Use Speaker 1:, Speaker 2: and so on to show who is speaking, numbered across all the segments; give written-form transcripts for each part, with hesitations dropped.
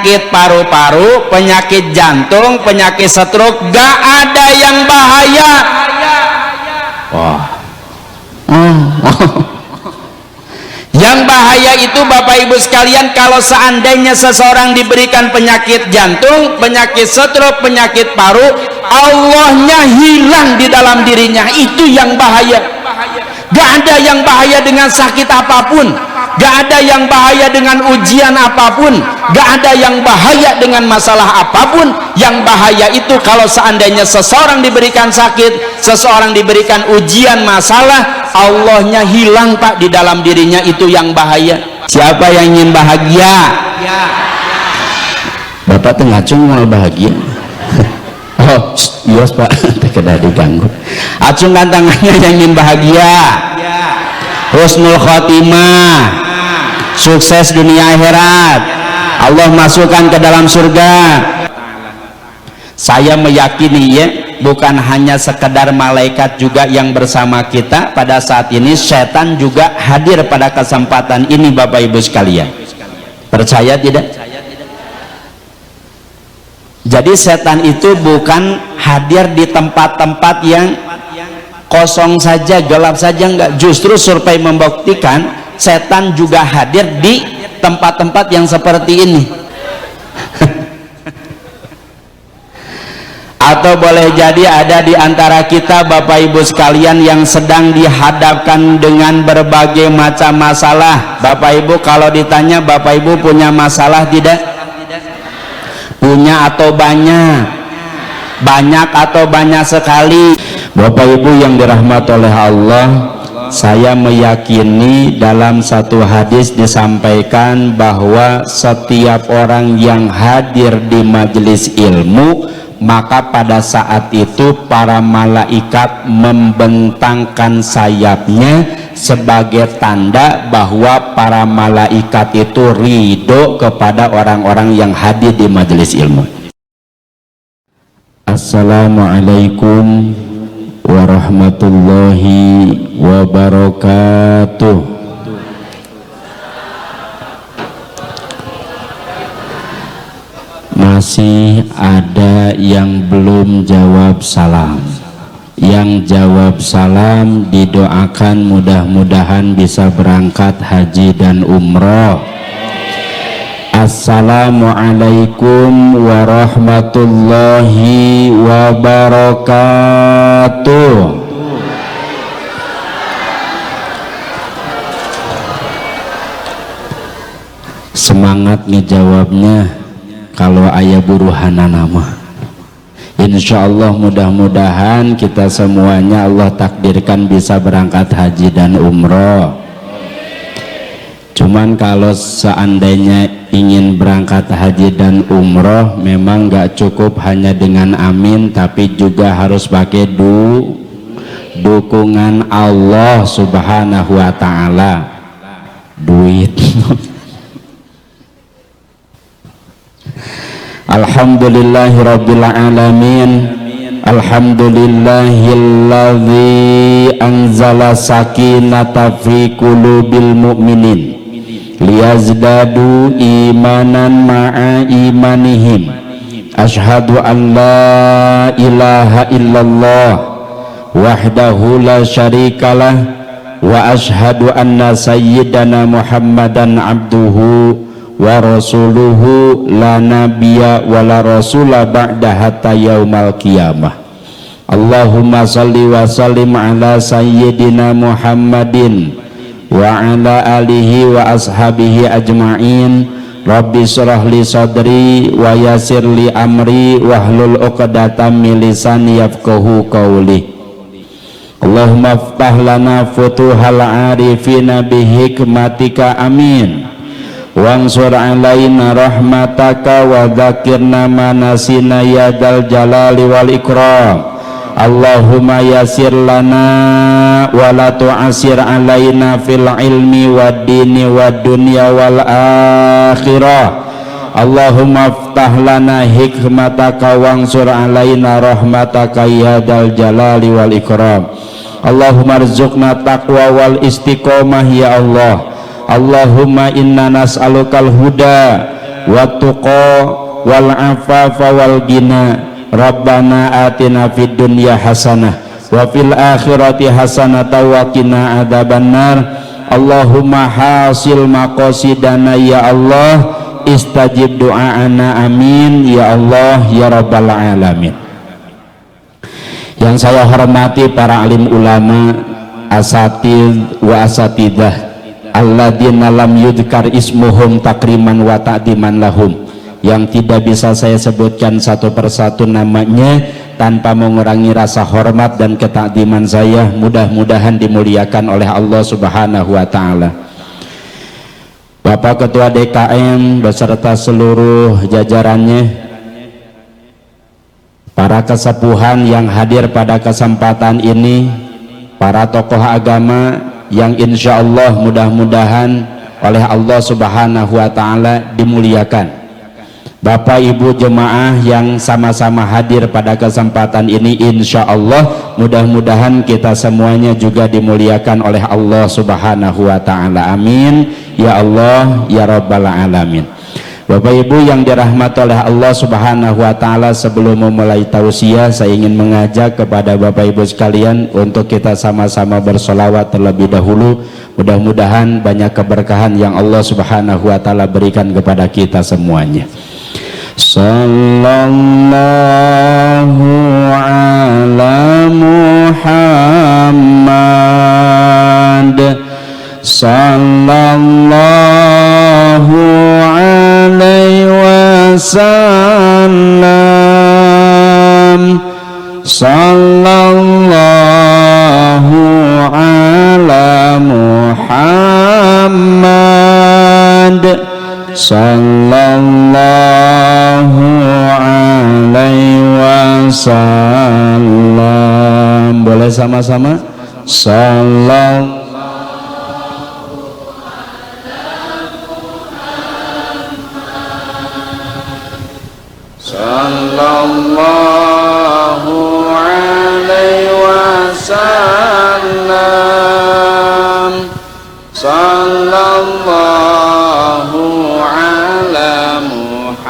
Speaker 1: penyakit paru-paru, penyakit jantung, penyakit stroke, gak ada yang bahaya. Yang bahaya itu Bapak Ibu sekalian, kalau seandainya seseorang diberikan penyakit jantung, penyakit stroke, penyakit paru, Allahnya hilang di dalam dirinya, itu yang bahaya. Gak ada yang bahaya dengan sakit apapun, gak ada yang bahaya dengan ujian apapun, gak ada yang bahaya dengan masalah apapun. Yang bahaya itu kalau seandainya seseorang diberikan sakit, seseorang diberikan ujian, masalah, Allahnya hilang Pak di dalam dirinya, itu yang bahaya. Siapa yang ingin bahagia? Bapak tengah cung mau bahagia. Oh, iya Pak, tidak diganggu. Acungkan tangannya yang ingin bahagia, husnul khotimah, sukses dunia akhirat, Allah masukkan ke dalam surga. Saya meyakini ya, bukan hanya sekedar malaikat juga yang bersama kita pada saat ini, setan juga hadir pada kesempatan ini Bapak Ibu sekalian. Percaya tidak? Jadi setan itu bukan hadir di tempat-tempat yang kosong saja, gelap saja, enggak. Justru survei membuktikan setan juga hadir di tempat-tempat yang seperti ini. Atau boleh jadi ada di antara kita Bapak Ibu sekalian yang sedang dihadapkan dengan berbagai macam masalah. Bapak Ibu kalau ditanya, Bapak Ibu punya masalah tidak? Punya atau banyak? Banyak atau banyak sekali? Bapak Ibu yang dirahmati oleh Allah, saya meyakini dalam satu hadis disampaikan bahwa setiap orang yang hadir di majelis ilmu, maka pada saat itu para malaikat membentangkan sayapnya sebagai tanda bahwa para malaikat itu ridho kepada orang-orang yang hadir di majelis ilmu. Assalamualaikum warahmatullahi wabarakatuh. Masih ada yang belum jawab salam. Yang jawab salam didoakan mudah-mudahan bisa berangkat haji dan umroh. Assalamualaikum warahmatullahi wabarakatuh. Semangat ngejawabnya kalau ayah buruhana nama. Insya Allah mudah-mudahan kita semuanya Allah takdirkan bisa berangkat haji dan umroh. Cuman kalau seandainya ingin berangkat haji dan umroh, memang gak cukup hanya dengan amin, tapi juga harus pakai dukungan Allah subhanahu wa ta'ala. Duit. Alhamdulillahirabbil alamin. Alhamdulillahilladzi anzala sakinata fi qulubil mu'minin liyazdadu imanan ma'a imanihim. Asyhadu an la ilaha illallah wahdahu la syarikalah wa asyhadu anna sayyidana Muhammadan abduhu wa rasuluhu la nabiyya wa la rasula ba'da hatta yaumal qiyamah. Allahumma salli wa sallim ala sayyidina Muhammadin wa ala alihi wa ashabihi ajma'in. Rabbi shrah li sadri wa yassir li amri wahlul 'uqdatam min lisani yafqahu qawli. Allahumma iftah lana futuhal arifina bihikmatika amin. Wansur alaina rahmataka wa dzakirna manasina ya dzal jalali wal ikram. Allahumma yassir lana wa la tu'assir alaina fil ilmi wad dini wad dunya wal akhirah. Allahumma iftah lana hikmataka wansur alaina rahmataka ya dzal jalali wal ikram. Allahumma rzuqna taqwa wal istiqomah ya Allah. Allahumma inna nas'alukal huda wat tuqa wal afafa wal ghina. Rabbana atina fid dunya hasanah wa fil akhirati hasanah wa qina adzabannar. Allahumma hasil maqasidana ya Allah, istajib doa'ana amin ya Allah ya rabbal alamin. Yang saya hormati para alim ulama, asatid wa asatidah alladzina lam yudhkar ismuhum takriman wa ta'diman lahum, yang tidak bisa saya sebutkan satu persatu namanya tanpa mengurangi rasa hormat dan ketakdiman saya. Mudah-mudahan dimuliakan oleh Allah Subhanahu wa taala. Bapak Ketua DKM beserta seluruh jajarannya, para kesepuhan yang hadir pada kesempatan ini, para tokoh agama yang insya Allah mudah-mudahan oleh Allah Subhanahu wa taala dimuliakan, Bapak Ibu jemaah yang sama-sama hadir pada kesempatan ini, insya Allah mudah-mudahan kita semuanya juga dimuliakan oleh Allah Subhanahu wa taala. Amin ya Allah ya rabbal alamin. Bapak Ibu yang dirahmati oleh Allah Subhanahu wa taala, sebelum memulai tausiah saya ingin mengajak kepada Bapak Ibu sekalian untuk kita sama-sama bersolawat terlebih dahulu. Mudah-mudahan banyak keberkahan yang Allah Subhanahu wa taala berikan kepada kita semuanya. Sallallahu ala Muhammad, sallallahu alaihi wasallam, sallallahu ala Muhammad, sallallahu alaihi wasallam. Boleh sama-sama? Sallallahu alaihi wasallam, sallallahu ala Muhammad,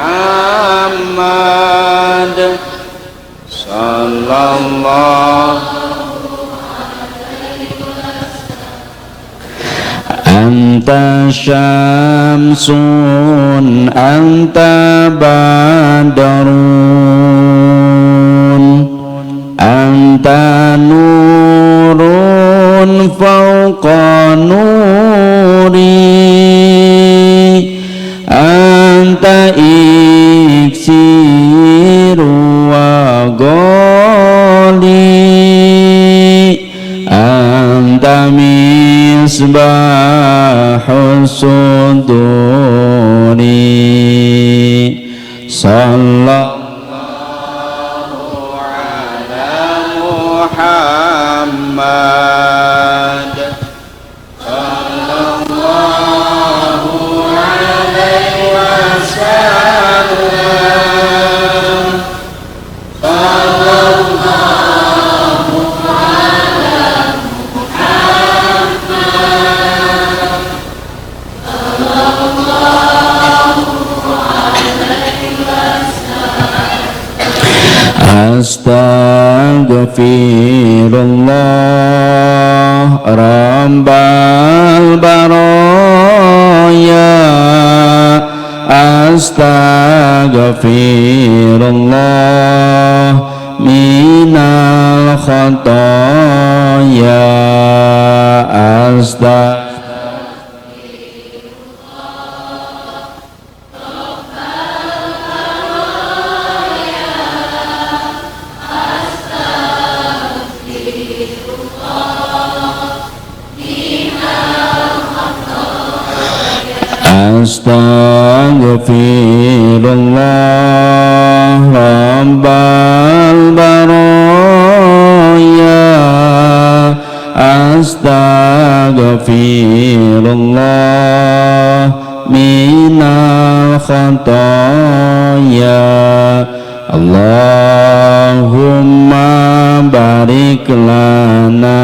Speaker 1: sallallahu anta syamsun anta badrun anta nurun fawqa nuri anta iksiru wa ghali anta misbahus suduri. Sallallahu ala Muhammad, sallallahu alaihi wasallam, sallallahu ala Muhammad, Astaghfirullah Rabbal baraya, Astaghfirullah minal khataya, Astaghfirullah Rabbal baraya, Astaghfirullah minal khataya. Allahumma barik lana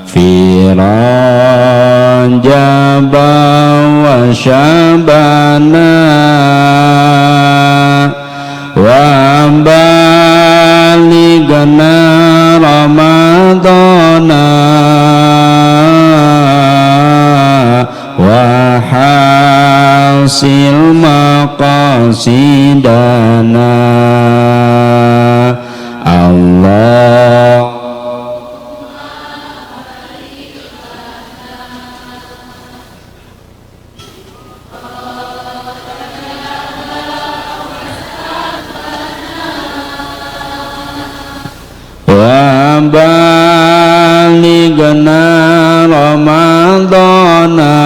Speaker 1: fi Rajab wa syabana wa balighna ramadana wa hasil maqasidana Allah. Wa balighna ramadana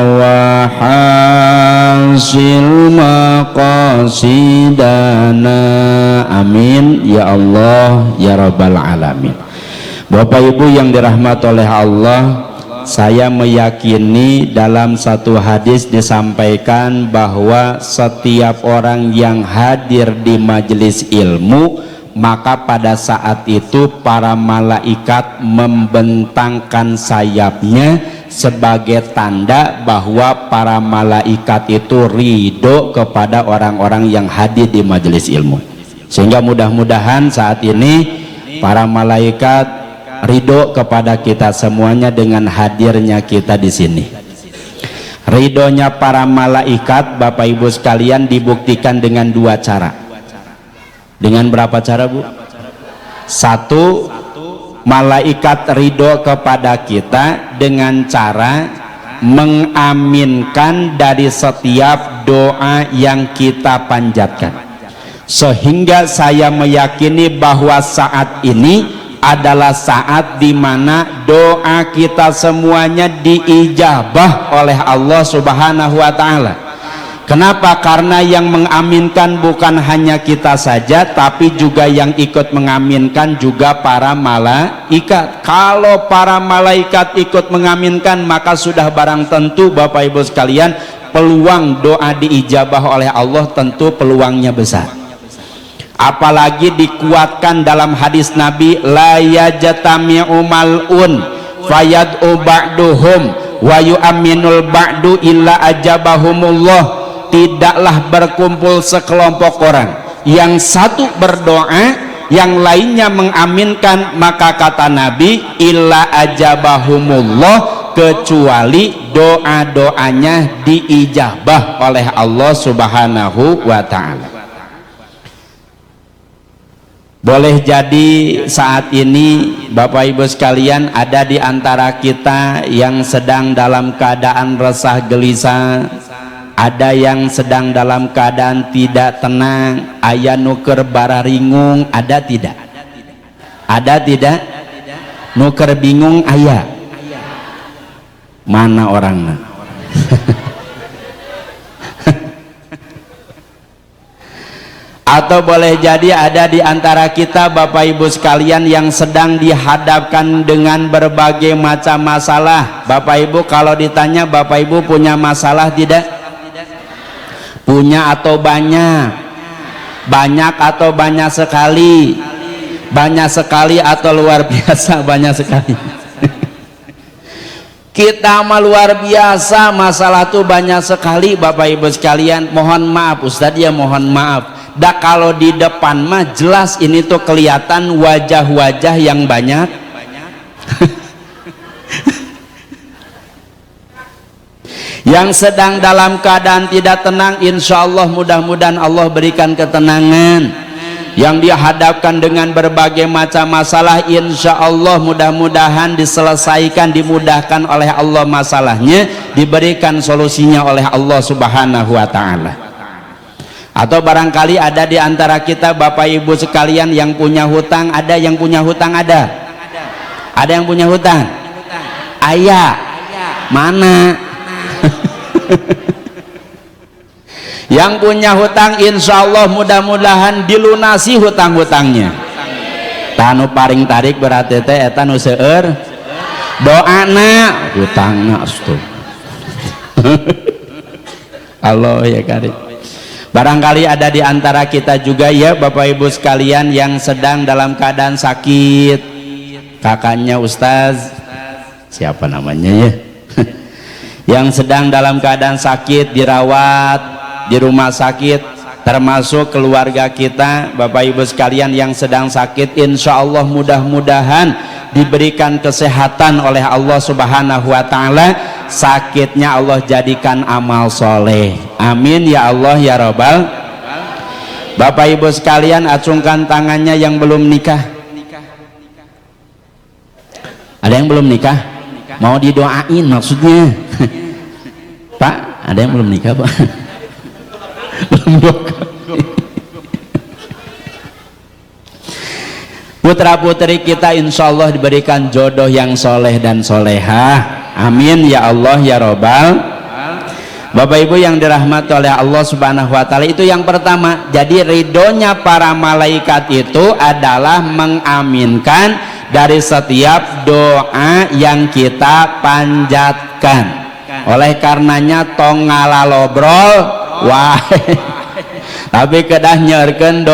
Speaker 1: wa hasil maqasidana. Amin ya Allah ya rabbal alamin. Bapak Ibu yang dirahmati oleh Allah, saya meyakini dalam satu hadis disampaikan bahwa setiap orang yang hadir di majelis ilmu, maka pada saat itu para malaikat membentangkan sayapnya sebagai tanda bahwa para malaikat itu ridho kepada orang-orang yang hadir di majelis ilmu. Sehingga mudah-mudahan saat ini para malaikat ridho kepada kita semuanya dengan hadirnya kita di sini. Ridhonya para malaikat, Bapak Ibu sekalian, dibuktikan dengan dua cara. Dengan berapa cara, Bu? Satu, malaikat ridho kepada kita dengan cara mengaminkan dari setiap doa yang kita panjatkan. Sehingga saya meyakini bahwa saat ini adalah saat di mana doa kita semuanya diijabah oleh Allah Subhanahu wa taala. Kenapa? Karena yang mengaminkan bukan hanya kita saja, tapi juga yang ikut mengaminkan juga para malaikat. Kalau para malaikat ikut mengaminkan, maka sudah barang tentu Bapak Ibu sekalian, peluang doa diijabah oleh Allah tentu peluangnya besar. Apalagi dikuatkan dalam hadis Nabi, la yajtami'u mal'un fayad'u ba'duhum wa yu'minul ba'du illa ajabahumullah. Tidaklah berkumpul sekelompok orang, yang satu berdoa, yang lainnya mengaminkan, maka kata Nabi, illa ajabahumullah, kecuali doa-doanya diijabah oleh Allah Subhanahu wa ta'ala. Boleh jadi saat ini Bapak Ibu sekalian ada di antara kita yang sedang dalam keadaan resah gelisah, ada yang sedang dalam keadaan tidak tenang, aya nuker bararingung, ada tidak? Ada tidak? Nuker bingung aya? Mana orangnya? Atau boleh jadi ada di antara kita Bapak Ibu sekalian yang sedang dihadapkan dengan berbagai macam masalah. Bapak Ibu kalau ditanya, Bapak Ibu punya masalah tidak? Punya atau banyak? Banyak atau banyak sekali? Banyak sekali atau luar biasa banyak sekali? Kita mah luar biasa, masalah tuh banyak sekali Bapak Ibu sekalian. Mohon maaf Ustadz ya, mohon maaf. Dah kalau di depan mah jelas ini tuh kelihatan wajah-wajah yang banyak. Yang sedang dalam keadaan tidak tenang, insya Allah mudah-mudahan Allah berikan ketenangan. Yang dihadapkan dengan berbagai macam masalah, insya Allah mudah-mudahan diselesaikan, dimudahkan oleh Allah masalahnya, diberikan solusinya oleh Allah Subhanahu wa ta'ala. Atau barangkali ada di antara kita Bapak Ibu sekalian yang punya hutang, ada yang punya hutang, ada yang punya hutang, ayah mana? Yang punya hutang insya Allah mudah-mudahan dilunasi hutang-hutangnya. Tanu paring tarik berarti teh eta nu seueur doana hutangna astuh. Allah ya karim. Barangkali ada di antara kita juga ya Bapak Ibu sekalian yang sedang dalam keadaan sakit. Kakaknya Ustaz siapa namanya ya yang sedang dalam keadaan sakit dirawat di rumah sakit, termasuk keluarga kita Bapak Ibu sekalian yang sedang sakit, insya Allah mudah-mudahan diberikan kesehatan oleh Allah Subhanahu wa Ta'ala, sakitnya Allah jadikan amal soleh, amin ya Allah ya Rabbal. Bapak Ibu sekalian, acungkan tangannya yang belum nikah. Ada yang belum nikah? Mau didoain maksudnya Pak, ada yang belum nikah Pak? Belum nikah. Putra putri kita insya Allah diberikan jodoh yang soleh dan solehah, amin ya Allah ya Rabbal. Bapak Ibu yang dirahmati oleh Allah Subhanahu wa Ta'ala, itu yang pertama. Jadi ridhonya para malaikat itu adalah mengaminkan dari setiap doa yang kita panjatkan. Oleh karenanya tong ngalalobrol wah tapi kedah nyerken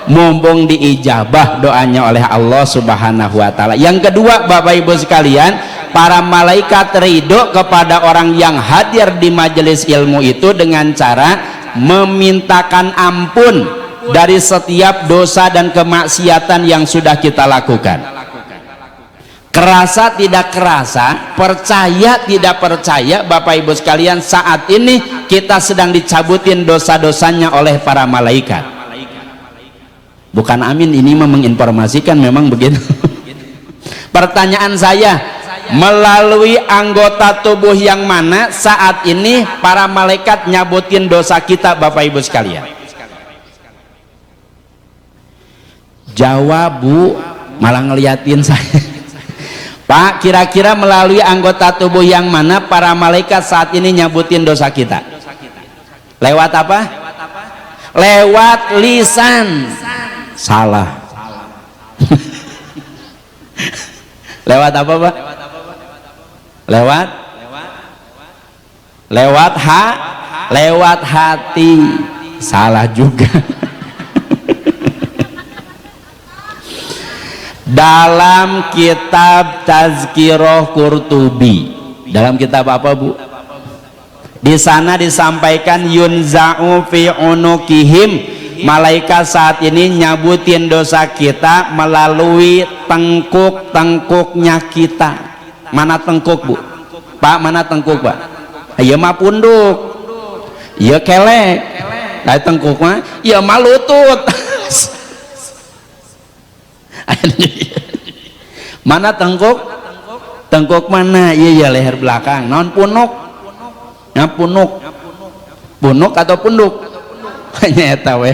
Speaker 1: mumpung diijabah doanya oleh Allah Subhanahu wa Ta'ala. Yang kedua Bapak Ibu sekalian, para malaikat ridho kepada orang yang hadir di majelis ilmu itu dengan cara memintakan ampun dari setiap dosa dan kemaksiatan yang sudah kita lakukan. Kerasa tidak kerasa, percaya tidak percaya Bapak Ibu sekalian, saat ini kita sedang dicabutin dosa-dosanya oleh para malaikat. Bukan amin, ini menginformasikan memang begitu. Pertanyaan saya, melalui anggota tubuh yang mana saat ini para malaikat nyabutin dosa kita Bapak Ibu sekalian? Jawab Bu, malah ngeliatin saya. Pak, kira-kira melalui anggota tubuh yang mana para malaikat saat ini nyabutin dosa kita? Lewat apa? Lewat lisan. Salah. Lewat apa Pak? Lewat hati. Salah juga. Dalam kitab Tazkirah Qurtubi, dalam kitab apa Bu? Di sana disampaikan yunza'u fi unukihim, malaikat saat ini nyabutin dosa kita melalui tengkuk-tengkuknya kita. Mana tengkuk Bu? Pak, mana tengkuk Pak? Ya mah punduk, ya kelek, nah tengkuk mah ya mah lutut. Mana tengkuk? Tengkuk mana? Iya ya leher belakang. Non punuk. Nah punuk. Punuk atau punduk? Hanya tahu.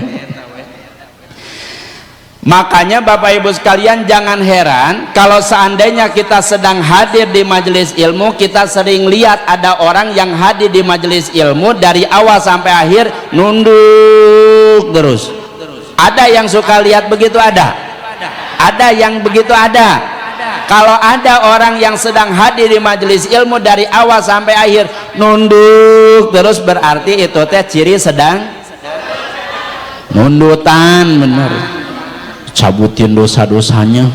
Speaker 1: Makanya Bapak Ibu sekalian, jangan heran kalau seandainya kita sedang hadir di majelis ilmu, kita sering lihat ada orang yang hadir di majelis ilmu dari awal sampai akhir nunduk terus. Ada yang suka lihat begitu? Ada yang begitu? Ada. Kalau ada orang yang sedang hadir di majelis ilmu dari awal sampai akhir nunduk terus, berarti itu teh ciri sedang nundutan, bener. Cabutin dosa-dosanya.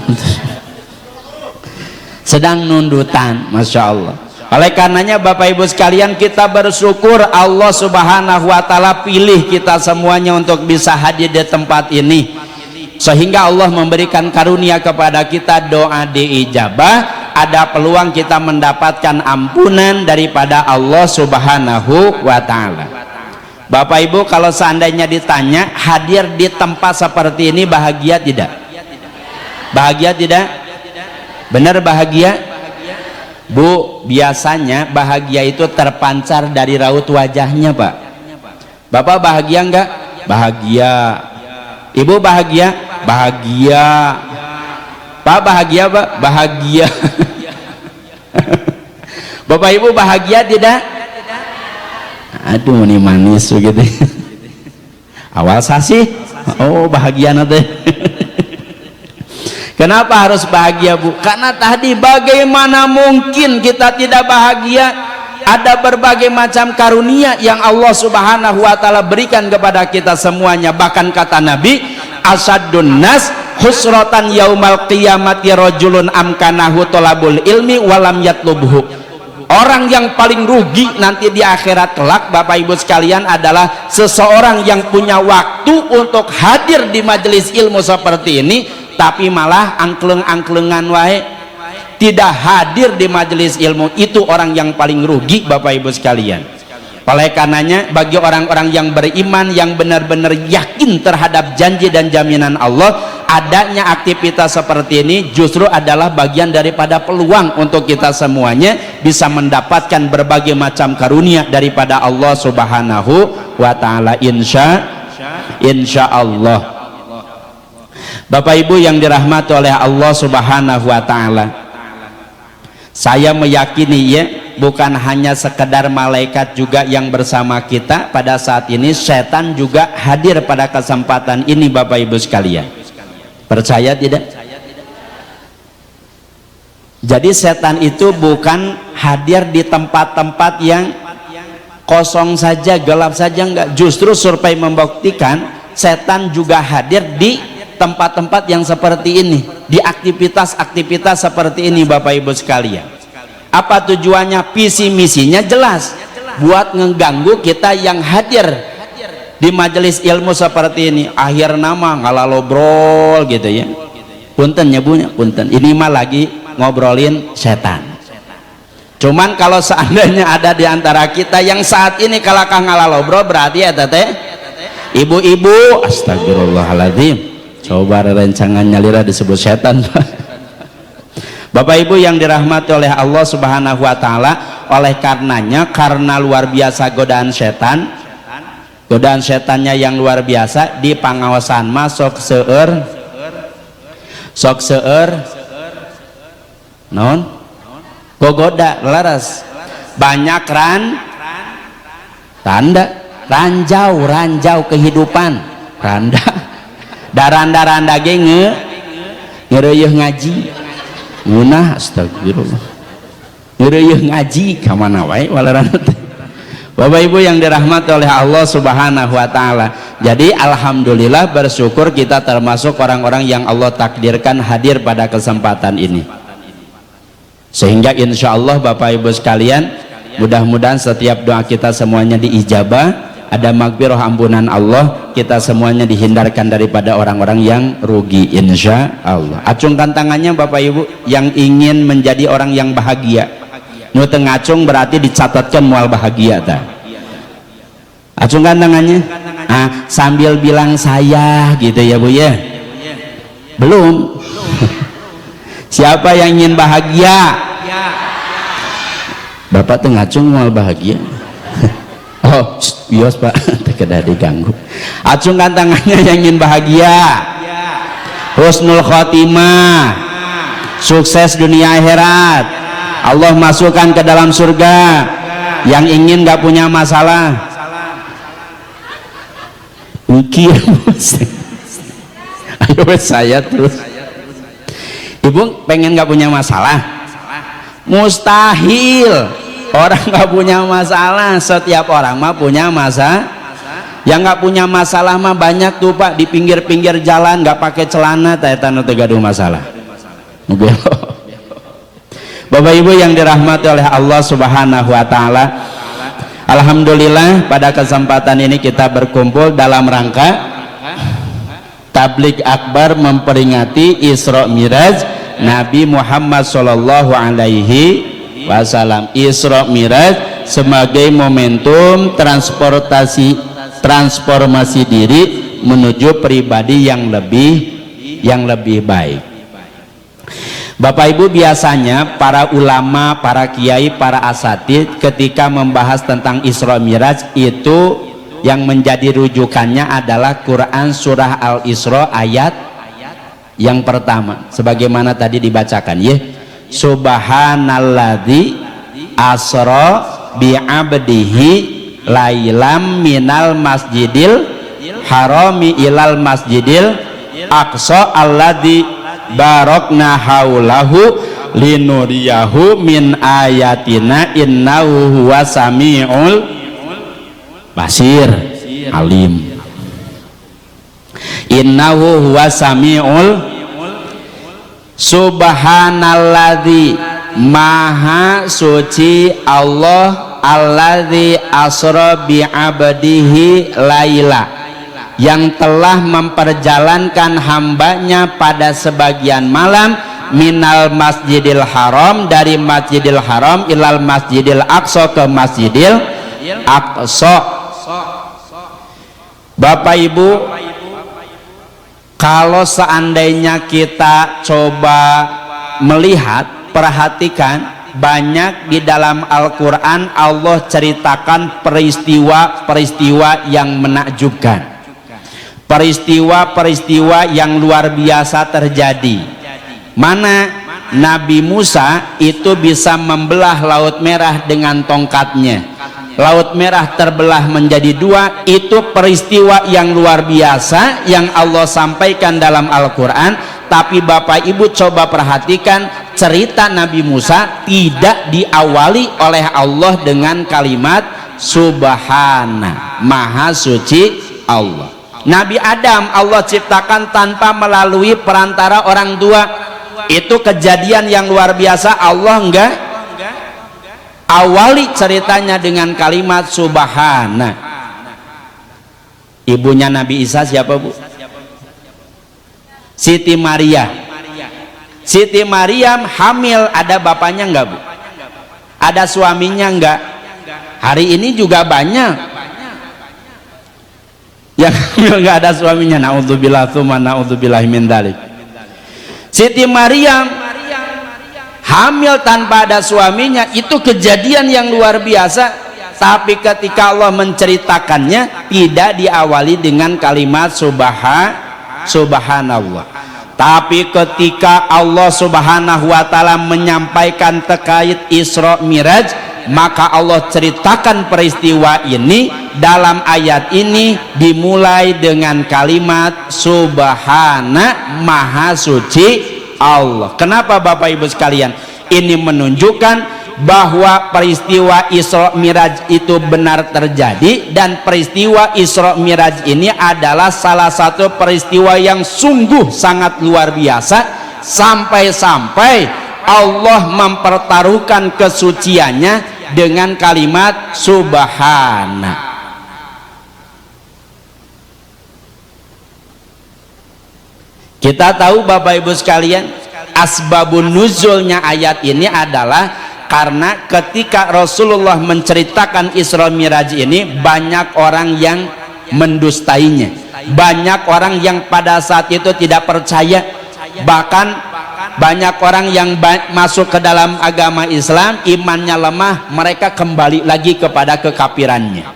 Speaker 1: Sedang nundutan, Masya Allah. Oleh karenanya Bapak Ibu sekalian, kita bersyukur Allah Subhanahu wa Ta'ala pilih kita semuanya untuk bisa hadir di tempat ini, sehingga Allah memberikan karunia kepada kita, doa diijabah, ada peluang kita mendapatkan ampunan daripada Allah Subhanahu wa Ta'ala. Bapak Ibu, kalau seandainya ditanya hadir di tempat seperti ini bahagia tidak? Bahagia tidak? Benar bahagia? Bu, biasanya bahagia itu terpancar dari raut wajahnya Pak. Bapak bahagia enggak? Bahagia. Ibu bahagia? Bahagia. Pak bahagia Pak? Bahagia. Bapak Ibu bahagia tidak? Aduh ini manis begitu. Awal sasih, oh bahagia nanti. Kenapa harus bahagia Bu? Karena tadi bagaimana mungkin kita tidak bahagia? Ada berbagai macam karunia yang Allah Subhanahu wa Ta'ala berikan kepada kita semuanya. Bahkan kata Nabi, asyadun nas husratan yaumal qiyamati rajulun amkanahu tolabul ilmi walam yatlubhu. Orang yang paling rugi nanti di akhirat kelak Bapak Ibu sekalian adalah seseorang yang punya waktu untuk hadir di majelis ilmu seperti ini tapi malah angkleng-angklengan wae, tidak hadir di majelis ilmu. Itu orang yang paling rugi Bapak Ibu sekalian. Oleh karenanya bagi orang-orang yang beriman yang benar-benar yakin terhadap janji dan jaminan Allah, adanya aktivitas seperti ini justru adalah bagian daripada peluang untuk kita semuanya bisa mendapatkan berbagai macam karunia daripada Allah Subhanahu wa taala, insya Allah. Bapak Ibu yang dirahmati oleh Allah Subhanahu wa taala, saya meyakini ya, bukan hanya sekedar malaikat juga yang bersama kita pada saat ini, setan juga hadir pada kesempatan ini Bapak Ibu sekalian. Percaya tidak? Jadi setan itu bukan hadir di tempat-tempat yang kosong saja, gelap saja, enggak. Justru survei membuktikan setan juga hadir di tempat-tempat yang seperti ini, di aktivitas-aktivitas seperti ini Bapak Ibu sekalian. Apa tujuannya? Visi misinya jelas, buat ngeganggu kita yang hadir di majelis ilmu seperti ini. Akhir nama ngalalobrol gitu ya, punten nyebunya punten, ini mah lagi ngobrolin setan. Cuman kalau seandainya ada di antara kita yang saat ini kalakah ngalalobrol, berarti ya teteh ibu-ibu, astagfirullahaladzim, coba rencangan nyalira disebut setan. Bapak Ibu yang dirahmati oleh Allah Subhanahu wa taala, oleh karenanya karena luar biasa godaan setannya yang luar biasa, di pangaosan mah sok seueur non gogoda laras banyak tanda ranjau kehidupan, daranda ge ngeureuh ngaji munah, astagfirullah, ngeureuh ngaji ka mana wae walerana. Bapak Ibu yang dirahmati oleh Allah Subhanahu wa taala, jadi alhamdulillah bersyukur kita termasuk orang-orang yang Allah takdirkan hadir pada kesempatan ini, sehingga insya Allah Bapak Ibu sekalian, mudah-mudahan setiap doa kita semuanya diijabah, ada magfirah ampunan Allah, kita semuanya dihindarkan daripada orang-orang yang rugi insya Allah. Acungkan tangannya Bapak Ibu yang ingin menjadi orang yang bahagia. Nu teu ngacung berarti dicatatkan mual bahagia ta. Acungkan tangannya, sambil bilang saya gitu ya Bu ya. Belum. Siapa yang ingin bahagia? Bapak teu ngacung mual bahagia. Oh, bios Pak, tidak diganggu. Acungkan tangannya yang ingin bahagia, husnul khotimah, sukses dunia akhirat, Allah masukkan ke dalam surga. Yang ingin gak punya masalah, mikir. Ayo saya terus. Ibu pengen gak punya masalah? Mustahil orang nggak punya masalah. Setiap orang mah punya masalah. Yang nggak punya masalah mah banyak tuh Pak, di pinggir-pinggir jalan nggak pakai celana, tayatan teu gaduh masalah. Bapak Ibu yang dirahmati oleh Allah Subhanahu wa taala, alhamdulillah pada kesempatan ini kita berkumpul dalam rangka tabligh akbar memperingati Isra Miraj Nabi Muhammad sallallahu alaihi wasallam. Isra Miraj sebagai momentum transformasi diri menuju pribadi yang lebih baik. Bapak Ibu, biasanya para ulama, para kiai, para asatid ketika membahas tentang Isra Miraj itu yang menjadi rujukannya adalah Quran surah Al-Isra ayat yang pertama, sebagaimana tadi dibacakan ya, subhanalladzi asra bi'abdihi lailam minal masjidil harami ilal masjidil aqsa alladzi barokna haulahu linuriyahu min ayatina innahu huwa sami'ul basir alim. innahu huwa samiul. Subhanalladzi, maha suci Allah, alladzi asra bi abdihi laila, yang telah memperjalankan hambanya pada sebagian malam, minal masjidil haram, dari masjidil haram, ilal masjidil aqsa, ke masjidil aqsa. Bapak Ibu, kalau seandainya kita coba melihat, perhatikan, banyak di dalam Al-Quran Allah ceritakan peristiwa-peristiwa yang menakjubkan, peristiwa-peristiwa yang luar biasa terjadi. Mana Nabi Musa itu bisa membelah Laut Merah dengan tongkatnya, Laut Merah terbelah menjadi dua. Itu peristiwa yang luar biasa yang Allah sampaikan dalam Al-Quran. Tapi Bapak Ibu coba perhatikan, cerita Nabi Musa tidak diawali oleh Allah dengan kalimat Subhana, maha suci Allah. Nabi Adam Allah ciptakan tanpa melalui perantara orang tua. Itu kejadian yang luar biasa. Allah enggak awali ceritanya dengan kalimat Subhana. Ibunya Nabi Isa siapa, Bu? Siti Maria. Siti Maryam hamil, ada bapaknya enggak, Bu? Ada suaminya enggak? Hari ini juga banyak yang hamil enggak ada suaminya. Naudzubillah tsumma naudzubillah min dzalik. Siti Maryam hamil tanpa ada suaminya, itu kejadian yang luar biasa. Tapi ketika Allah menceritakannya tidak diawali dengan kalimat Subhanallah. Tapi ketika Allah Subhanahu wa ta'ala menyampaikan terkait Isra Miraj, maka Allah ceritakan peristiwa ini dalam ayat ini dimulai dengan kalimat Subhana, maha suci Allah. Kenapa Bapak Ibu sekalian? Ini menunjukkan bahwa peristiwa Isra Miraj itu benar terjadi, dan peristiwa Isra Miraj ini adalah salah satu peristiwa yang sungguh sangat luar biasa, sampai-sampai Allah mempertaruhkan kesuciannya dengan kalimat Subhana. Kita tahu Bapak Ibu sekalian, asbabun nuzulnya ayat ini adalah karena ketika Rasulullah menceritakan Isra Miraj ini, banyak orang yang mendustainya, banyak orang yang pada saat itu tidak percaya, bahkan banyak orang yang masuk ke dalam agama Islam, imannya lemah, mereka kembali lagi kepada kekafirannya.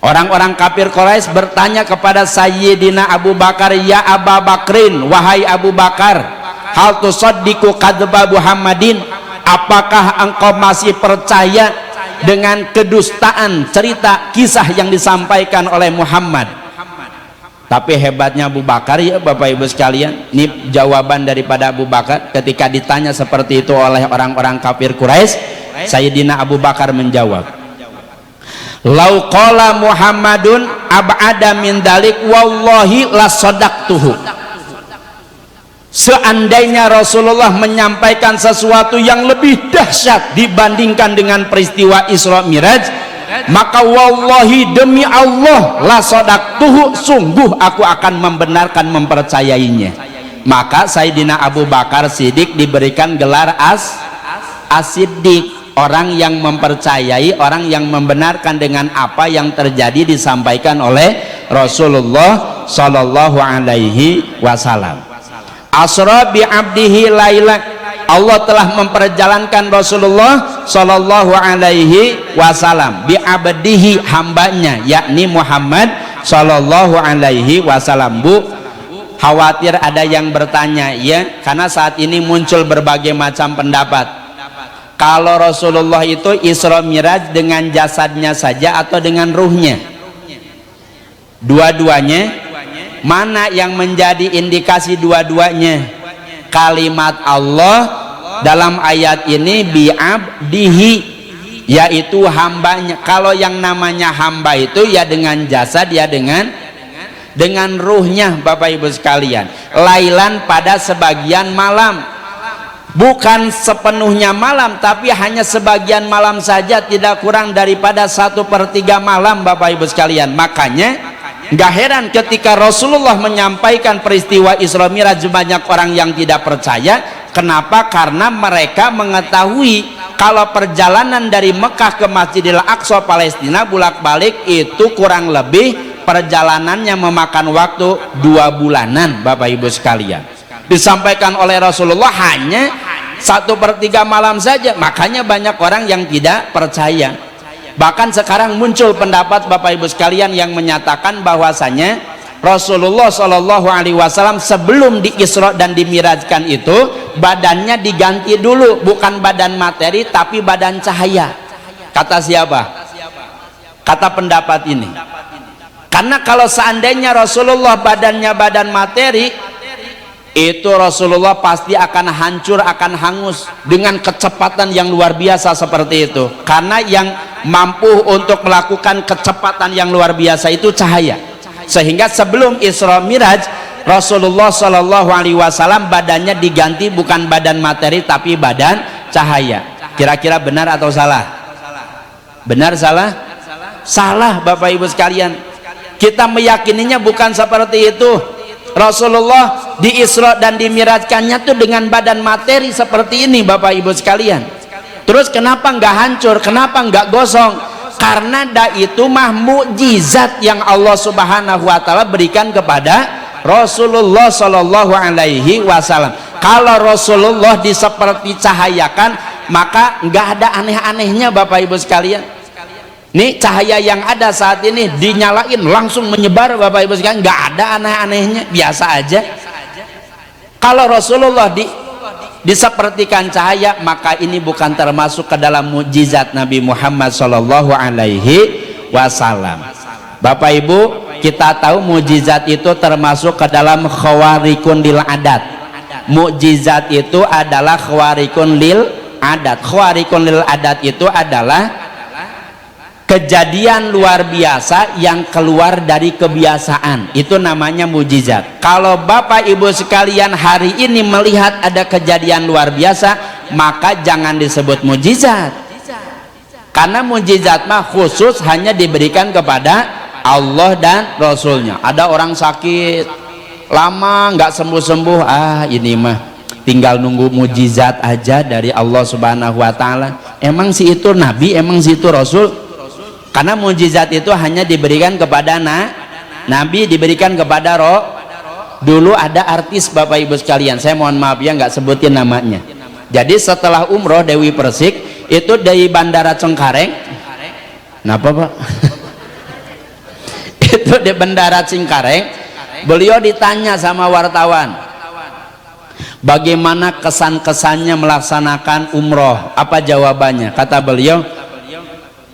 Speaker 1: Orang-orang kafir Quraisy bertanya kepada Sayyidina Abu Bakar, ya Abu Bakrin, wahai Abu Bakar, hal tusaddiqu kadzba Muhammadin, apakah engkau masih percaya dengan kedustaan cerita kisah yang disampaikan oleh Muhammad? Tapi hebatnya Abu Bakar, ya Bapak Ibu sekalian, ini jawaban daripada Abu Bakar ketika ditanya seperti itu oleh orang-orang kafir Quraisy. Sayyidina Abu Bakar menjawab, lau qala Muhammadun ab'ada min dalik wallahi la sadaqtuhu. Seandainya Rasulullah menyampaikan sesuatu yang lebih dahsyat dibandingkan dengan peristiwa Isra Miraj, maka wallahi, demi Allah, la sadaqtuhu, sungguh aku akan membenarkan, mempercayainya. Maka Sayyidina Abu Bakar Siddiq diberikan gelar As-Siddiq, orang yang mempercayai, orang yang membenarkan dengan apa yang terjadi disampaikan oleh Rasulullah Sallallahu Alaihi Wasallam. Asra bi abdihi laila, Allah telah memperjalankan Rasulullah Sallallahu Alaihi Wasallam bi abdihi, hambanya, yakni Muhammad Sallallahu Alaihi Wasallam. Bu, khawatir ada yang bertanya, ya, karena saat ini muncul berbagai macam pendapat. Kalau Rasulullah itu Isra Miraj dengan jasadnya saja atau dengan ruhnya? Dua-duanya. Mana yang menjadi indikasi dua-duanya? Kalimat Allah dalam ayat ini bi'abdihi, yaitu hambanya. Kalau yang namanya hamba itu ya dengan jasad, ya dengan dengan ruhnya Bapak Ibu sekalian. Lailan pada sebagian malam, bukan sepenuhnya malam, tapi hanya sebagian malam saja, tidak kurang daripada 1/3 malam Bapak Ibu sekalian. Makanya gak heran ketika Rasulullah menyampaikan peristiwa Isra Miraj, banyak orang yang tidak percaya. Kenapa? Karena mereka mengetahui kalau perjalanan dari Mekah ke Masjidil Aqsa Palestina bolak-balik itu kurang lebih perjalanannya memakan waktu 2 bulanan Bapak Ibu sekalian. Disampaikan oleh Rasulullah hanya 1/3 malam saja, makanya banyak orang yang tidak percaya. Bahkan sekarang muncul pendapat Bapak Ibu sekalian yang menyatakan bahwasanya Rasulullah Shallallahu Alaihi Wasallam sebelum diisra dan dimirajkan itu badannya diganti dulu, bukan badan materi tapi badan cahaya. Kata siapa? Kata pendapat ini. Karena kalau seandainya Rasulullah badannya badan materi, itu Rasulullah pasti akan hancur, akan hangus dengan kecepatan yang luar biasa seperti itu. Karena yang mampu untuk melakukan kecepatan yang luar biasa itu cahaya. Sehingga sebelum Isra Miraj Rasulullah Shallallahu Alaihi Wasallam badannya diganti bukan badan materi tapi badan cahaya. Kira-kira benar atau salah? Benar salah? Salah Bapak Ibu sekalian. Kita meyakininya bukan seperti itu. Rasulullah di Isra dan dimirajkannya tuh dengan badan materi seperti ini Bapak Ibu sekalian. Terus kenapa nggak hancur? Kenapa nggak gosong? Karena itu mah mukjizat yang Allah Subhanahu wa taala berikan kepada Rasulullah Shallallahu Alaihi Wasallam. Kalau Rasulullah diseperti cahayakan, maka nggak ada aneh-anehnya Bapak Ibu sekalian. Nih cahaya yang ada saat ini dinyalain langsung menyebar Bapak Ibu sekalian, nggak ada aneh-anehnya, biasa aja. Kalau Rasulullah disepertikan cahaya, maka ini bukan termasuk ke dalam mukjizat Nabi Muhammad Shallallahu Alaihi Wasallam. Bapak Ibu, kita tahu mukjizat itu termasuk ke dalam khawarikun lil adat. Mukjizat itu adalah khawarikun lil adat. Khawarikun lil adat itu adalah kejadian luar biasa yang keluar dari kebiasaan, itu namanya mukjizat. Kalau Bapak Ibu sekalian hari ini melihat ada kejadian luar biasa, maka jangan disebut mukjizat, karena mukjizat mah khusus hanya diberikan kepada Allah dan Rasulnya. Ada orang sakit lama nggak sembuh-sembuh, ini mah tinggal nunggu mukjizat aja dari Allah Subhanahu wa taala. Emang si itu nabi, emang si itu rasul? Karena mukjizat itu hanya diberikan kepada nabi, diberikan kepada roh. Dulu ada artis Bapak Ibu sekalian, saya mohon maaf ya nggak sebutin namanya. Jadi setelah umroh Dewi Persik itu dari Bandara Cengkareng, kenapa Pak? Itu di Bandara Cengkareng, beliau ditanya sama wartawan, bagaimana kesan-kesannya melaksanakan umroh? Apa jawabannya? Kata beliau,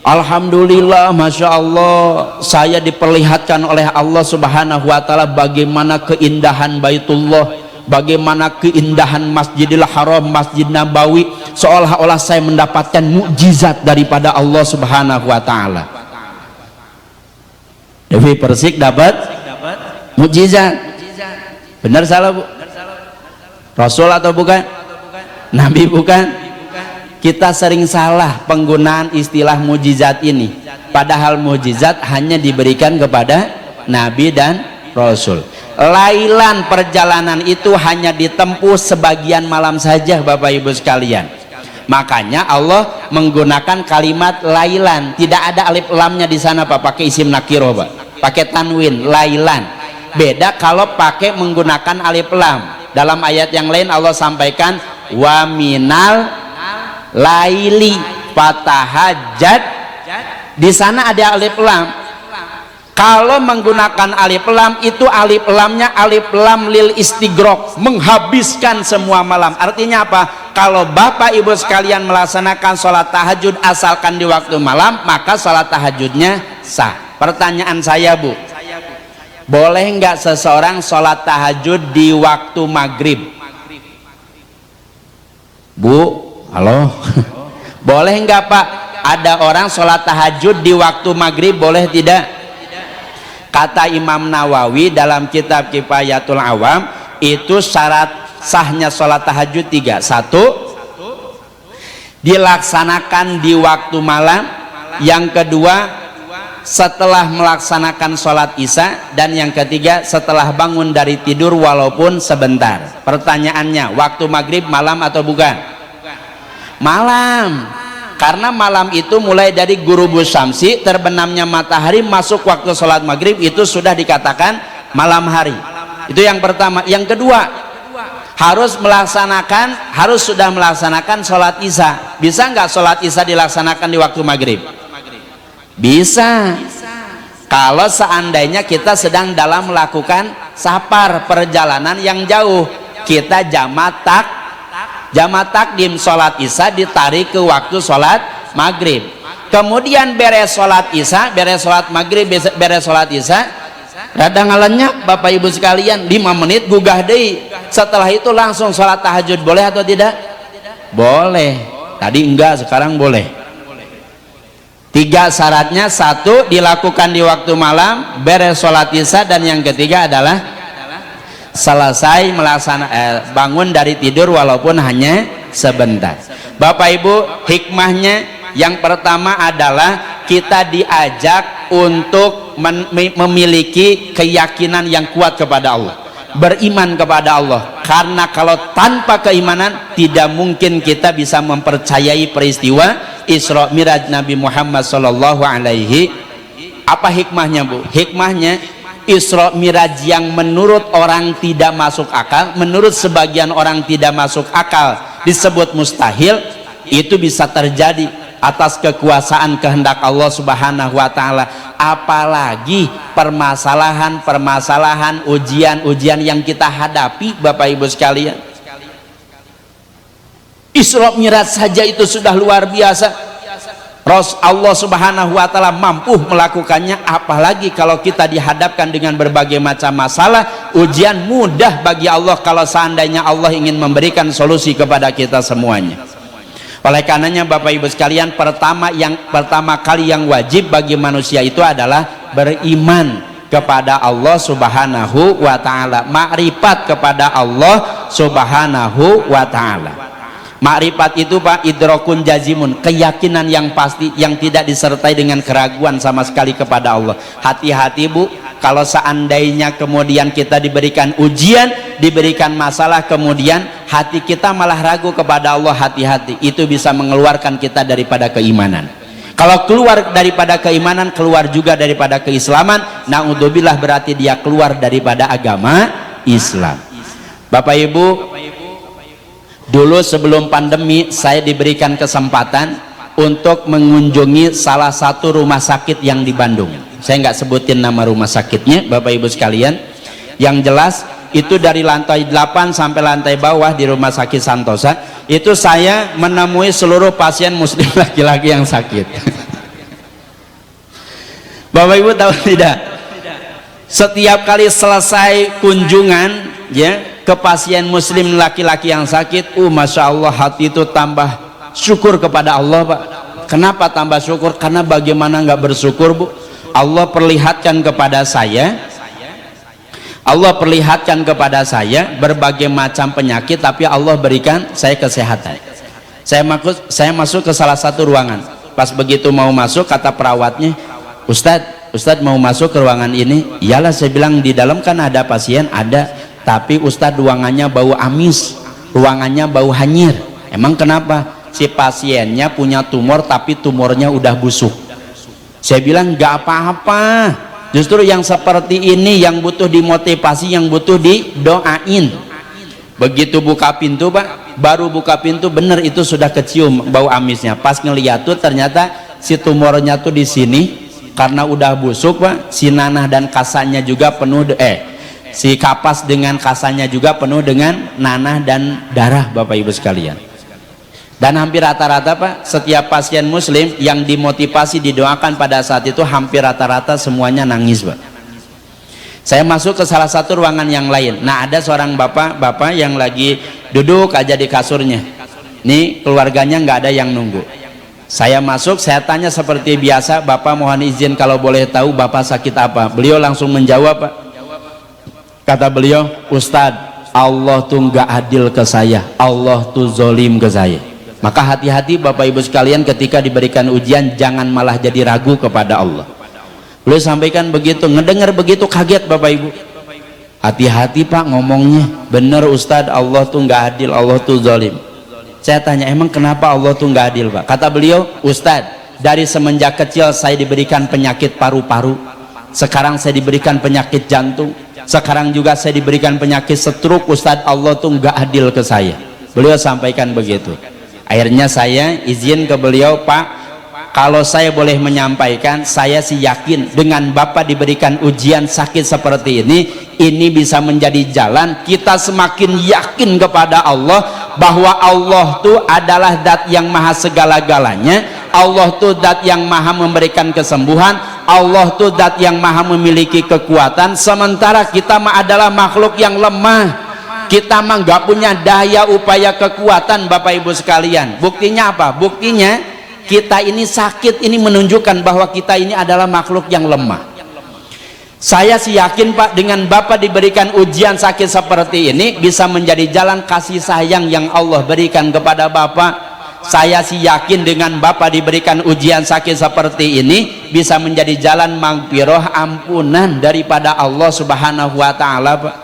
Speaker 1: alhamdulillah, masya Allah, saya diperlihatkan oleh Allah Subhanahu wa taala bagaimana keindahan Baitullah, bagaimana keindahan Masjidil Haram, Masjid Nabawi, seolah-olah saya mendapatkan mukjizat daripada Allah Subhanahu wa taala. Dewi Persik dapat mukjizat. Benar salah Bu? Rasul atau bukan? Nabi bukan? Kita sering salah penggunaan istilah mukjizat ini, padahal mukjizat hanya diberikan kepada Nabi dan Rasul. Lailan, perjalanan itu hanya ditempuh sebagian malam saja Bapak Ibu sekalian. Makanya Allah menggunakan kalimat lailan, tidak ada alif lamnya di sana Pak, pakai isim nakiroh Pak, pakai tanwin, lailan. Beda kalau pakai menggunakan alif lam. Dalam ayat yang lain Allah sampaikan wa minal laili fatahajat, di sana ada alif lam. Kalau menggunakan alif lam, itu alif lamnya alif lam lil istighraq, menghabiskan semua malam. Artinya apa? Kalau Bapak Ibu sekalian melaksanakan sholat tahajud asalkan di waktu malam, maka sholat tahajudnya sah. Pertanyaan saya Bu, boleh nggak seseorang sholat tahajud di waktu maghrib? Bu, halo? Boleh nggak Pak? Ada orang sholat tahajud di waktu maghrib, boleh tidak? Kata Imam Nawawi dalam kitab Kifayatul Awam, itu syarat sahnya sholat tahajud 3. 1, dilaksanakan di waktu malam. Yang kedua, setelah melaksanakan sholat isya. Dan yang ketiga, setelah bangun dari tidur walaupun sebentar. Pertanyaannya, waktu maghrib malam atau bukan? Malam. Karena malam itu mulai dari ghurubus syamsi, terbenamnya matahari, masuk waktu sholat maghrib, itu sudah dikatakan malam hari. Itu yang pertama. Yang kedua, harus sudah melaksanakan sholat isya. Bisa nggak sholat isya dilaksanakan di waktu maghrib? Bisa. Kalau seandainya kita sedang dalam melakukan safar, perjalanan yang jauh, kita jamak takdim sholat isya ditarik ke waktu sholat maghrib. Kemudian beres sholat isya, beres sholat maghrib, beres sholat isya, rada ngalenyak Bapak Ibu sekalian, 5 menit gugah deui. Setelah itu langsung sholat tahajud, boleh atau tidak? Boleh. Tadi enggak, sekarang boleh. 3 syaratnya: 1, dilakukan di waktu malam, beres sholat isya, dan yang ketiga adalah selesai bangun dari tidur walaupun hanya sebentar. Bapak Ibu, hikmahnya yang pertama adalah kita diajak untuk memiliki keyakinan yang kuat kepada Allah, beriman kepada Allah. Karena kalau tanpa keimanan tidak mungkin kita bisa mempercayai peristiwa Isra Miraj Nabi Muhammad sallallahu alaihi. Apa hikmahnya, Bu? Hikmahnya, Isra Miraj yang menurut orang tidak masuk akal, menurut sebagian orang tidak masuk akal, disebut mustahil, itu bisa terjadi atas kekuasaan kehendak Allah Subhanahu wa taala. Apalagi permasalahan-permasalahan, ujian-ujian yang kita hadapi, Bapak Ibu sekalian. Isra Miraj saja itu sudah luar biasa. Allah Subhanahu wa taala mampu melakukannya, apalagi kalau kita dihadapkan dengan berbagai macam masalah, ujian. Mudah bagi Allah kalau seandainya Allah ingin memberikan solusi kepada kita semuanya. Oleh karenanya Bapak Ibu sekalian, pertama kali yang wajib bagi manusia itu adalah beriman kepada Allah Subhanahu wa taala, makrifat kepada Allah Subhanahu wa taala. Makrifat itu Pak, idrokun jazimun, keyakinan yang pasti yang tidak disertai dengan keraguan sama sekali kepada Allah. Hati-hati Bu, kalau seandainya kemudian kita diberikan ujian, diberikan masalah, kemudian hati kita malah ragu kepada Allah, hati-hati, itu bisa mengeluarkan kita daripada keimanan. Kalau keluar daripada keimanan, keluar juga daripada keislaman. Naudzubillah, berarti dia keluar daripada agama Islam. Bapak Ibu, dulu sebelum pandemi saya diberikan kesempatan untuk mengunjungi salah satu rumah sakit yang di Bandung. Saya nggak sebutin nama rumah sakitnya Bapak Ibu sekalian. Yang jelas itu dari lantai 8 sampai lantai bawah di Rumah Sakit Santosa, itu saya menemui seluruh pasien muslim laki-laki yang sakit. Bapak Ibu tahu tidak? Setiap kali selesai kunjungan ya ke pasien muslim laki-laki yang sakit, Masya Allah, hati itu tambah syukur kepada Allah Pak. Kenapa tambah syukur? Karena bagaimana nggak bersyukur Bu? Allah perlihatkan kepada saya berbagai macam penyakit, tapi Allah berikan saya kesehatan. Saya masuk ke salah satu ruangan. Pas begitu mau masuk, kata perawatnya, Ustadz mau masuk ke ruangan ini? Iyalah, saya bilang, di dalam kan ada pasien. Ada, tapi Ustadz ruangannya bau amis, ruangannya bau hanyir. Emang kenapa? Si pasiennya punya tumor, tapi tumornya udah busuk. Saya bilang nggak apa-apa, justru yang seperti ini yang butuh dimotivasi, yang butuh didoain. Begitu buka pintu Pak, baru buka pintu bener itu sudah kecium bau amisnya. Pas ngeliat tuh ternyata si tumornya tuh di sini, karena udah busuk Pak, si nanah dan kasanya juga penuh si kapas dengan kasanya juga penuh dengan nanah dan darah Bapak Ibu sekalian. Dan hampir rata-rata Pak, setiap pasien muslim yang dimotivasi didoakan pada saat itu hampir rata-rata semuanya nangis Pak. Saya masuk ke salah satu ruangan yang lain. Nah, ada seorang bapak yang lagi duduk aja di kasurnya. Nih keluarganya nggak ada yang nunggu. Saya masuk, saya tanya seperti biasa, Bapak mohon izin kalau boleh tahu Bapak sakit apa? Beliau langsung menjawab, Pak. Kata beliau, Ustadz, Allah tuh nggak adil ke saya, Allah tuh zolim ke saya. Maka hati-hati Bapak Ibu sekalian, ketika diberikan ujian jangan malah jadi ragu kepada Allah. Beliau sampaikan begitu, ngedengar begitu kaget Bapak Ibu. Hati-hati Pak ngomongnya, bener Ustadz, Allah tuh nggak adil, Allah tuh zolim. Saya tanya, emang kenapa Allah tuh nggak adil Pak? Kata beliau, Ustadz, dari semenjak kecil saya diberikan penyakit paru-paru, sekarang saya diberikan penyakit jantung, sekarang juga saya diberikan penyakit stroke. Ustadz, Allah tuh nggak adil ke saya. Beliau sampaikan begitu. Akhirnya saya izin ke beliau, Pak, kalau saya boleh menyampaikan, saya sih yakin dengan Bapak diberikan ujian sakit seperti ini bisa menjadi jalan kita semakin yakin kepada Allah bahwa Allah tuh adalah zat yang maha segala-galanya, Allah tuh zat yang maha memberikan kesembuhan, Allah tuh zat yang maha memiliki kekuatan, sementara kita mah adalah makhluk yang lemah, kita mah nggak punya daya upaya kekuatan Bapak Ibu sekalian. Buktinya apa? Buktinya kita ini sakit, ini menunjukkan bahwa kita ini adalah makhluk yang lemah. Saya sih yakin Pak, dengan Bapak diberikan ujian sakit seperti ini bisa menjadi jalan kasih sayang yang Allah berikan kepada Bapak. Saya sih yakin dengan Bapak diberikan ujian sakit seperti ini bisa menjadi jalan magfirah, ampunan daripada Allah Subhanahu wa taala, Pak.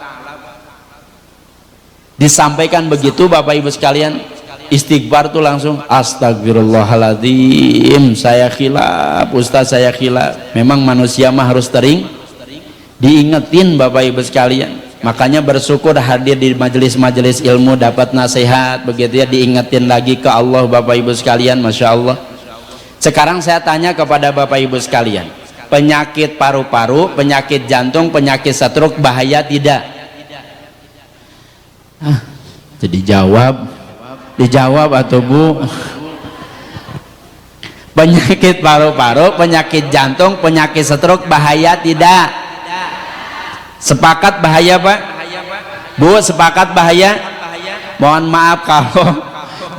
Speaker 1: Disampaikan begitu Bapak Ibu sekalian, istighfar tuh langsung, astagfirullahaladzim, saya khilaf Ustaz, saya khilaf. Memang manusia mah harus diingetin Bapak Ibu sekalian. Makanya bersyukur hadir di majelis-majelis ilmu, dapat nasihat begitu ya, diingetin lagi ke Allah Bapak Ibu sekalian. Masya Allah. Sekarang saya tanya kepada Bapak Ibu sekalian, penyakit paru-paru, penyakit jantung, penyakit stroke bahaya tidak? Jadi dijawab atau Bu? Penyakit paru-paru, penyakit jantung, penyakit stroke bahaya tidak? Sepakat bahaya Pak? Bu, sepakat bahaya? Mohon maaf kalau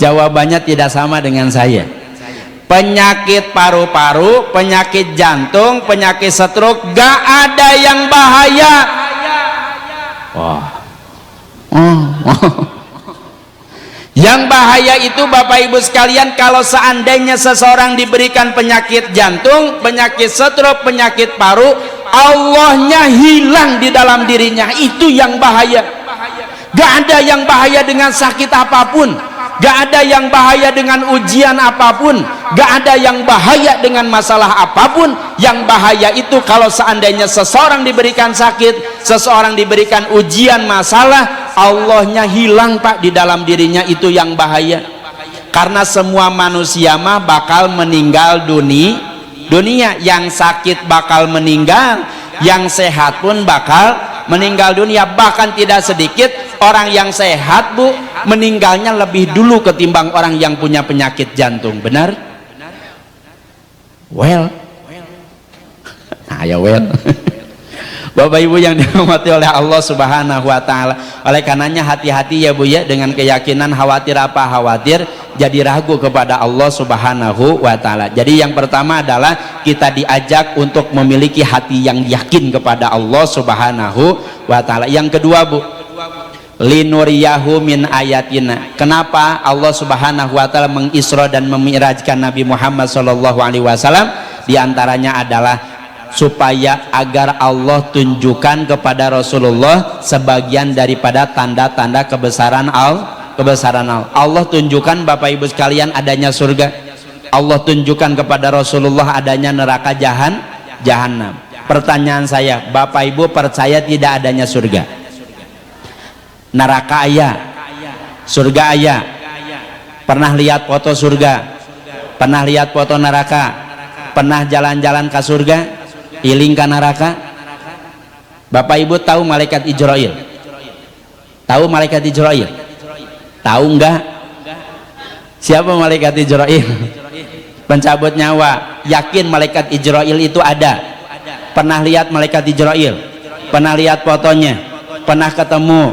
Speaker 1: jawabannya tidak sama dengan saya. Penyakit paru-paru, penyakit jantung, penyakit stroke gak ada yang bahaya. Wah. Yang bahaya itu Bapak Ibu sekalian, kalau seandainya seseorang diberikan penyakit jantung, penyakit stroke, penyakit paru, Allahnya hilang di dalam dirinya, itu yang bahaya. Gak ada yang bahaya dengan sakit apapun, gak ada yang bahaya dengan ujian apapun, gak ada yang bahaya dengan masalah apapun. Yang bahaya itu kalau seandainya seseorang diberikan sakit, seseorang diberikan ujian masalah, Allahnya hilang Pak di dalam dirinya, itu yang bahaya. Karena semua manusia mah bakal meninggal dunia. Yang sakit bakal meninggal, yang sehat pun bakal meninggal dunia. Bahkan tidak sedikit orang yang sehat Bu, meninggalnya lebih dulu ketimbang orang yang punya penyakit jantung. Benar? Well, ya well. Bapak Ibu yang dirahmati oleh Allah Subhanahu wa taala. Oleh karenanya hati-hati ya Bu ya, dengan keyakinan khawatir apa khawatir jadi ragu kepada Allah Subhanahu wa taala. Jadi yang pertama adalah kita diajak untuk memiliki hati yang yakin kepada Allah Subhanahu wa taala. Yang kedua Bu, linuriyahu min ayatina. Kenapa Allah Subhanahu wa taala mengisra dan memirajkan Nabi Muhammad sallallahu alaihi wasallam? Di antaranya adalah supaya agar Allah tunjukkan kepada Rasulullah sebagian daripada tanda-tanda kebesaran Allah. Allah tunjukkan Bapak Ibu sekalian adanya surga, Allah tunjukkan kepada Rasulullah adanya neraka jahanam. Pertanyaan saya, Bapak Ibu percaya tidak adanya surga? Neraka ayah, surga ayah. Pernah lihat foto surga? Pernah lihat foto neraka? Pernah jalan-jalan ke surga? Iling ke neraka? Bapak Ibu tahu malaikat Israil? Tahu malaikat Israil? Tahu enggak? Siapa malaikat Israil? Pencabut nyawa. Yakin malaikat Israil itu ada? Pernah lihat malaikat Israil? Pernah lihat fotonya? Pernah ketemu,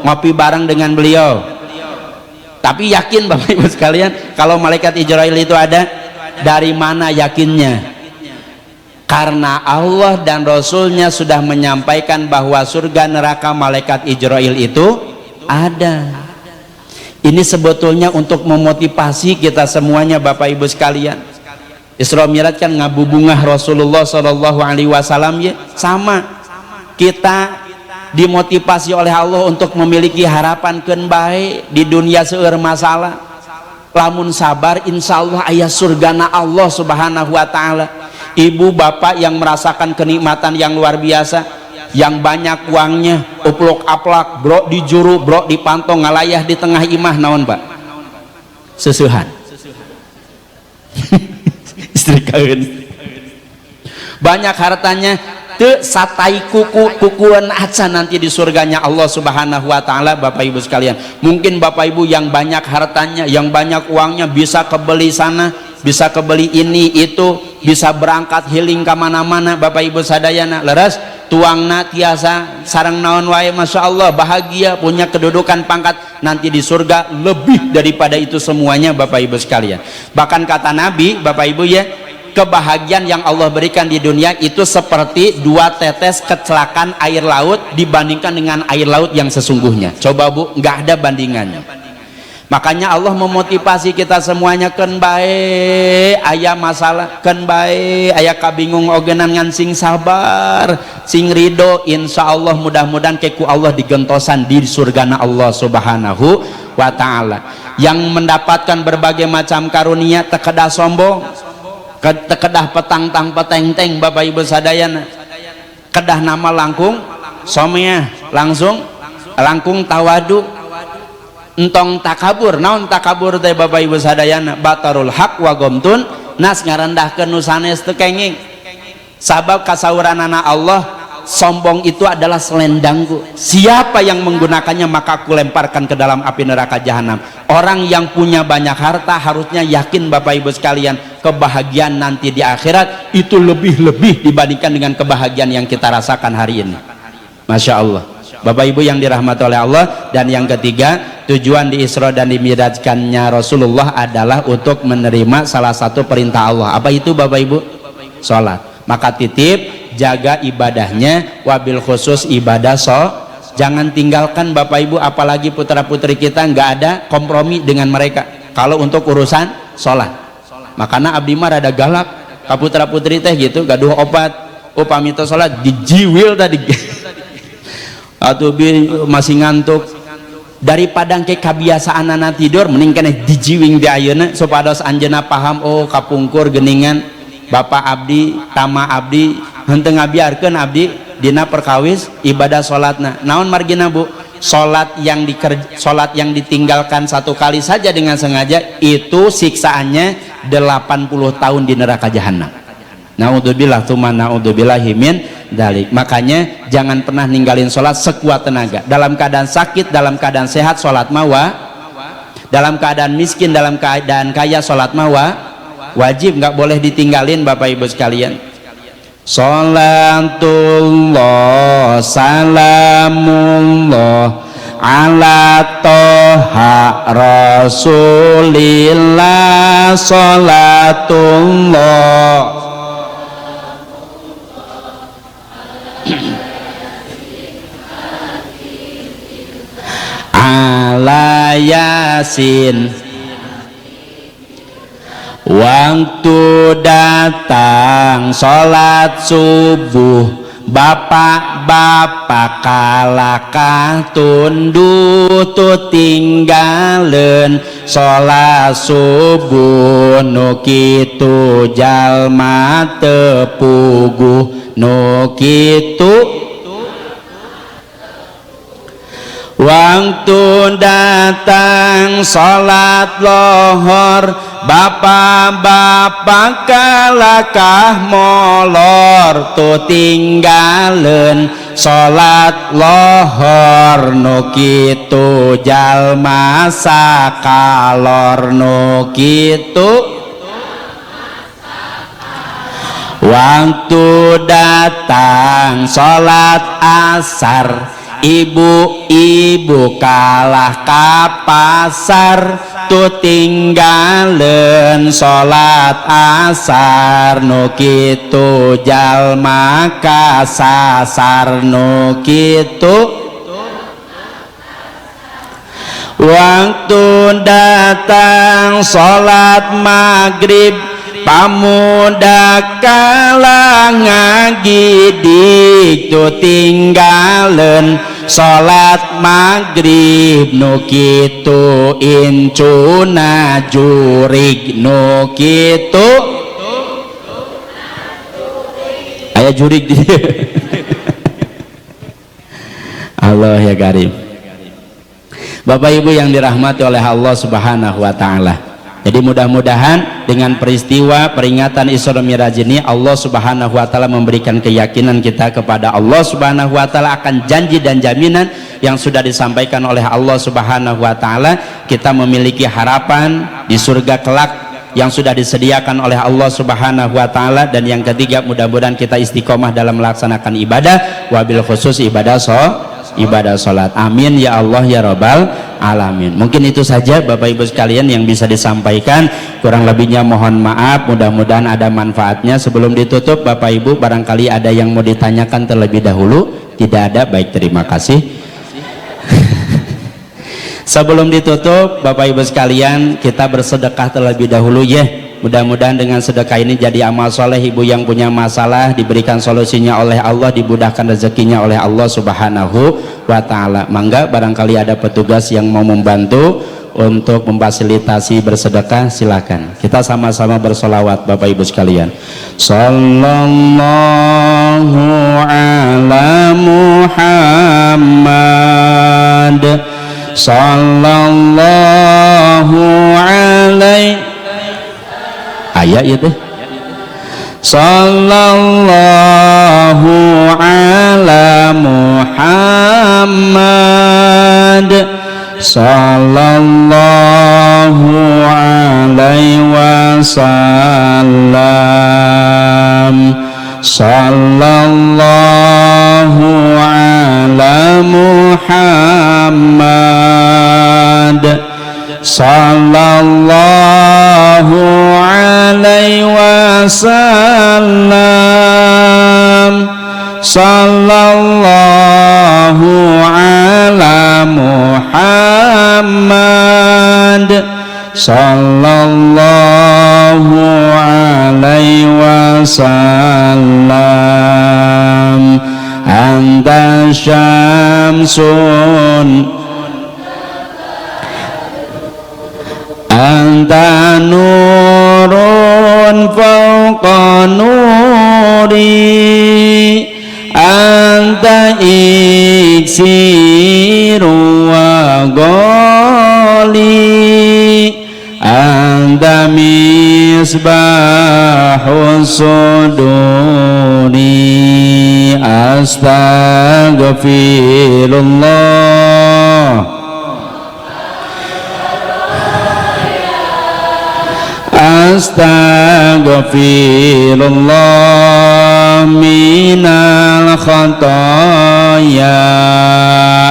Speaker 1: ngopi bareng dengan beliau? Tapi yakin Bapak Ibu sekalian kalau malaikat Israil itu ada? Dari mana yakinnya? Karena Allah dan Rasulnya sudah menyampaikan bahwa surga neraka malaikat Ijrail itu ada. Ini sebetulnya untuk memotivasi kita semuanya Bapak Ibu sekalian. Isra Mi'raj kan ngabubungah Rasulullah Shallallahu Alaihi Wasallam ya, sama kita dimotivasi oleh Allah untuk memiliki harapan keun bae di dunia seueur masalah. Lamun sabar insya Allah aya surgana Allah Subhanahu Wa Ta'ala. Ibu bapak yang merasakan kenikmatan yang luar biasa, yang banyak uangnya, uplok aplak, bro di juru, bro di pantong, ngalayah di tengah imah, naon Pak? Sesuhan. Istri kawin. Banyak hartanya, teu satai kukuan aca nanti di surganya Allah Subhanahu Wa Ta'ala. Bapak Ibu sekalian, mungkin Bapak Ibu yang banyak hartanya, yang banyak uangnya, bisa kebeli sana, bisa kebeli ini itu, bisa berangkat healing kemana-mana. Bapak Ibu sadayana leres tuangna tiasa sareng naon wae, Masya Allah, bahagia, punya kedudukan pangkat nanti di surga lebih daripada itu semuanya Bapak Ibu sekalian. Bahkan kata Nabi Bapak Ibu ya, kebahagiaan yang Allah berikan di dunia itu seperti 2 tetes kecelakaan air laut dibandingkan dengan air laut yang sesungguhnya. Coba Bu, nggak ada bandingannya. Makanya Allah memotivasi kita semuanya, keun bae aya masalah, keun bae aya kabingung ogenan ngan sing sabar, sing ridho, insya Allah mudah-mudahan keku Allah digentosan di surgana Allah Subhanahu Wa Ta'ala. Yang mendapatkan berbagai macam karunia tekedah sombong, tekedah petang-tang peteng-teng Bapak Ibu sadayana, kedah nama langkung somea langsung langkung tawadu, entong takabur. Naon takabur teh Bapak Ibu sadayana? Batarul haq wa gomtun nas, ngarendahkeun nu sanes teu kenging. Sabab kasauranana Allah, sombong itu adalah selendangku, siapa yang menggunakannya maka aku lemparkan ke dalam api neraka jahanam. Orang yang punya banyak harta harusnya yakin Bapak Ibu sekalian, kebahagiaan nanti di akhirat itu lebih-lebih dibandingkan dengan kebahagiaan yang kita rasakan hari ini. Masya Allah Bapak Ibu yang dirahmati oleh Allah. Dan yang ketiga, tujuan di Isra dan di Mi'rajkannya Rasulullah adalah untuk menerima salah satu perintah Allah. Apa itu Bapak Ibu? Sholat. Maka titip jaga ibadahnya, wabil khusus ibadah jangan tinggalkan Bapak Ibu, apalagi putra putri kita nggak ada kompromi dengan mereka kalau untuk urusan sholat. Makanya abdi mah rada galak ka putra putri teh gitu, gaduh obat upami teh sholat dijiwil tadi atau masih ngantuk, daripada ke kebiasaan anak tidur mending kena dijiwing di ayeuna supados anjeunna paham, oh kapungkur geningan Bapak abdi tama abdi henteu ngabiarkeun abdi dina perkawis ibadah sholatna. Naon margina Bu? Sholat yang ditinggalkan 1 kali saja dengan sengaja itu siksaannya 80 tahun di neraka jahanam. Naudzubillah tsumma naudzubillahi min dzalik. Makanya jangan pernah ninggalin sholat sekuat tenaga. Dalam keadaan sakit, dalam keadaan sehat sholat mawa, dalam keadaan miskin, dalam keadaan kaya sholat mawa wajib, nggak boleh ditinggalin Bapak Ibu sekalian. Sholatullah salamullah ala toha rasulillah. Sholatullah ala yasin. Waktu datang sholat subuh, bapak-bapak kalakah tunduh tu tinggalen sholat subuh. Nu kitu jalma tepuguh, nu kitu waktu datang sholat lohor, bapak-bapak kalakah molor tu tinggalen sholat lohor. Nu kitu jalma sakalor, nu kitu waktu datang sholat asar, ibu-ibu kalah ka pasar tu tinggalen salat asar nu kitu jalma kasasar nu kitu waktu datang salat maghrib pamuda kalah ngagidik tu tinggalen salat maghrib nu kitu incuna jurig nu kitu aya jurig di Allah ya karim. Bapak Ibu yang dirahmati oleh Allah Subhanahu wa taala. Jadi mudah-mudahan dengan peristiwa peringatan Isra Mi'raj ini Allah Subhanahu wa taala memberikan keyakinan kita kepada Allah Subhanahu wa taala akan janji dan jaminan yang sudah disampaikan oleh Allah Subhanahu wa taala. Kita memiliki harapan di surga kelak yang sudah disediakan oleh Allah Subhanahu wa taala. Dan yang ketiga, mudah-mudahan kita istiqomah dalam melaksanakan ibadah, wabil khusus ibadah salat. Amin ya Allah ya Rabbal alamin. Mungkin itu saja Bapak Ibu sekalian yang bisa disampaikan, kurang lebihnya mohon maaf, mudah-mudahan ada manfaatnya. Sebelum ditutup Bapak Ibu, barangkali ada yang mau ditanyakan terlebih dahulu. Tidak ada, baik, terima kasih. Sebelum ditutup Bapak Ibu sekalian, kita bersedekah terlebih dahulu ya. Mudah-mudahan dengan sedekah ini jadi amal soleh. Ibu yang punya masalah diberikan solusinya oleh Allah, dimudahkan rezekinya oleh Allah Subhanahu wa taala. Mangga barangkali ada petugas yang mau membantu untuk memfasilitasi bersedekah, silakan. Kita sama-sama bersolawat Bapak Ibu sekalian. Sallallahu ala Muhammad, sallallahu alaihi ayat itu sallallahu ala Muhammad, sallallahu alaihi wasallam, sallallahu ala Muhammad, sallallahu alaihi wasallam, sallallahu ala Muhammad, sallallahu alaihi wasallam. Anta syamsun, anta nurun fawqa nuri, anta iksiru wa ghali, anta misbahus suduri. Astaghfirullah, astaghfirullah minal khataya,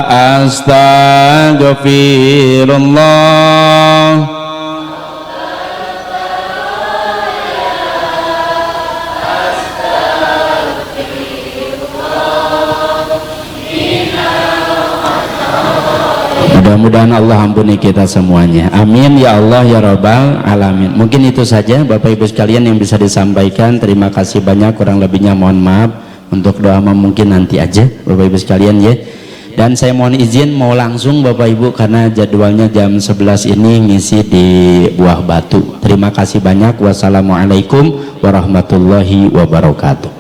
Speaker 1: astaghfirullah. Mudah-mudahan Allah ampuni kita semuanya. Amin ya Allah ya Rabbal alamin. Mungkin itu saja Bapak Ibu sekalian yang bisa disampaikan. Terima kasih banyak, kurang lebihnya mohon maaf. Untuk doa mungkin nanti aja Bapak Ibu sekalian ya. Dan saya mohon izin mau langsung Bapak Ibu karena jadwalnya jam 11 ini ngisi di Buah Batu. Terima kasih banyak. Wassalamualaikum warahmatullahi wabarakatuh.